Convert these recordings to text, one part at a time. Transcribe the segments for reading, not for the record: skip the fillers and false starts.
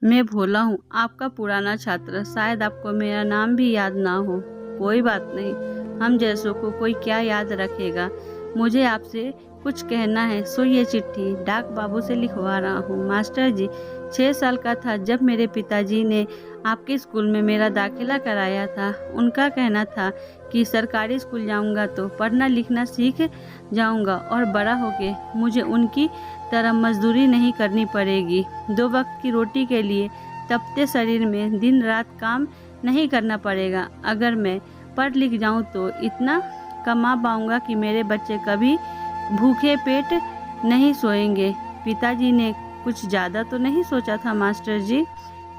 मैं भोला हूँ, आपका पुराना छात्र। शायद आपको मेरा नाम भी याद ना हो। कोई बात नहीं, हम जैसों को कोई क्या याद रखेगा। मुझे आपसे कुछ कहना है। सो ये चिट्ठी डाक बाबू से लिखवा रहा हूँ। मास्टर जी, 6 साल का था जब मेरे पिताजी ने आपके स्कूल में मेरा दाखिला कराया था। उनका कहना था कि सरकारी स्कूल जाऊंगा तो पढ़ना लिखना सीख जाऊंगा और बड़ा होके मुझे उनकी तरह मजदूरी नहीं करनी पड़ेगी। 2 वक्त की रोटी के लिए तपते शरीर में दिन रात काम नहीं करना पड़ेगा। अगर मैं पढ़ लिख जाऊं तो इतना कमा पाऊंगा कि मेरे बच्चे कभी भूखे पेट नहीं सोएंगे। पिताजी ने कुछ ज़्यादा तो नहीं सोचा था मास्टर जी।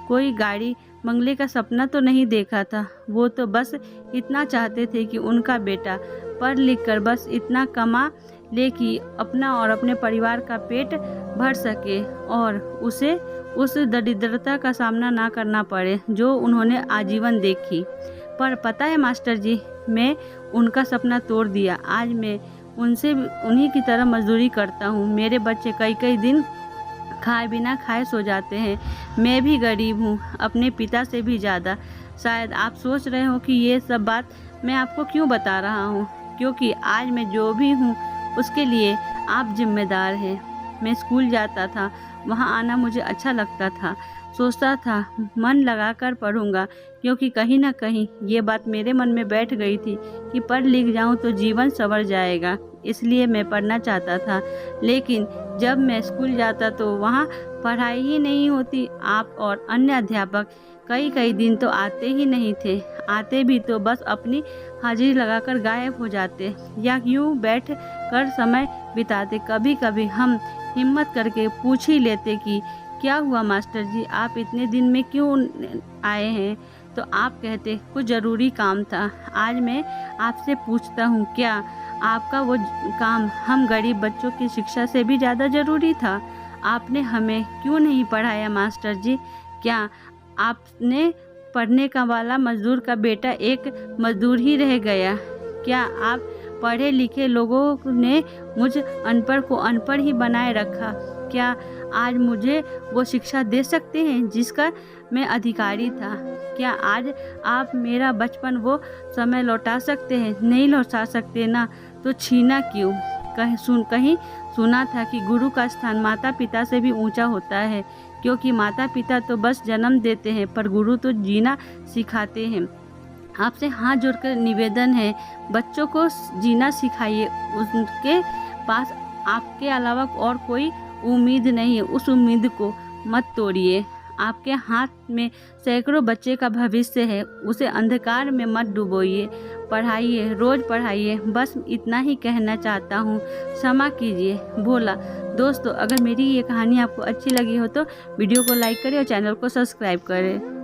कोई गाड़ी बंगले का सपना तो नहीं देखा था। वो तो बस इतना चाहते थे कि उनका बेटा पढ़ लिख कर बस इतना कमा ले कि अपना और अपने परिवार का पेट भर सके और उसे उस दरिद्रता का सामना ना करना पड़े जो उन्होंने आजीवन देखी। पर पता है मास्टर जी, मैं उनका सपना तोड़ दिया। आज मैं उन्हीं की तरह मजदूरी करता हूँ। मेरे बच्चे कई कई दिन खाए बिना खाए सो जाते हैं। मैं भी गरीब हूँ, अपने पिता से भी ज़्यादा। शायद आप सोच रहे हो कि ये सब बात मैं आपको क्यों बता रहा हूँ, क्योंकि आज मैं जो भी हूँ उसके लिए आप जिम्मेदार हैं। मैं स्कूल जाता था, वहाँ आना मुझे अच्छा लगता था। सोचता था मन लगाकर पढ़ूंगा, क्योंकि कहीं ना कहीं ये बात मेरे मन में बैठ गई थी कि पढ़ लिख जाऊं तो जीवन संवर जाएगा। इसलिए मैं पढ़ना चाहता था। लेकिन जब मैं स्कूल जाता तो वहाँ पढ़ाई ही नहीं होती। आप और अन्य अध्यापक कई कई दिन तो आते ही नहीं थे। आते भी तो बस अपनी हाजिरी लगाकर गायब हो जाते या यूँ बैठ कर समय बिताते। कभी कभी हम हिम्मत करके पूछ ही लेते कि क्या हुआ मास्टर जी, आप इतने दिन में क्यों आए हैं? तो आप कहते कुछ ज़रूरी काम था। आज मैं आपसे पूछता हूँ, क्या आपका वो काम हम गरीब बच्चों की शिक्षा से भी ज़्यादा ज़रूरी था? आपने हमें क्यों नहीं पढ़ाया मास्टर जी? क्या आपने पढ़ने का वाला मजदूर का बेटा एक मजदूर ही रह गया? क्या आप पढ़े लिखे लोगों ने मुझ अनपढ़ को अनपढ़ ही बनाए रखा? क्या आज मुझे वो शिक्षा दे सकते हैं जिसका मैं अधिकारी था? क्या आज आप मेरा बचपन वो समय लौटा सकते हैं? नहीं लौटा सकते ना, तो छीना क्यों? कहीं सुना था कि गुरु का स्थान माता पिता से भी ऊंचा होता है, क्योंकि माता पिता तो बस जन्म देते हैं पर गुरु तो जीना सिखाते हैं। आपसे हाथ जोड़कर निवेदन है, बच्चों को जीना सिखाइए। उनके पास आपके अलावा और कोई उम्मीद नहीं है। उस उम्मीद को मत तोड़िए। आपके हाथ में सैकड़ों बच्चे का भविष्य है, उसे अंधकार में मत डुबोइए। पढ़ाइए, रोज़ पढ़ाइए। बस इतना ही कहना चाहता हूँ। क्षमा कीजिए, भोला। दोस्तों, अगर मेरी ये कहानी आपको अच्छी लगी हो तो वीडियो को लाइक करें और चैनल को सब्सक्राइब करें।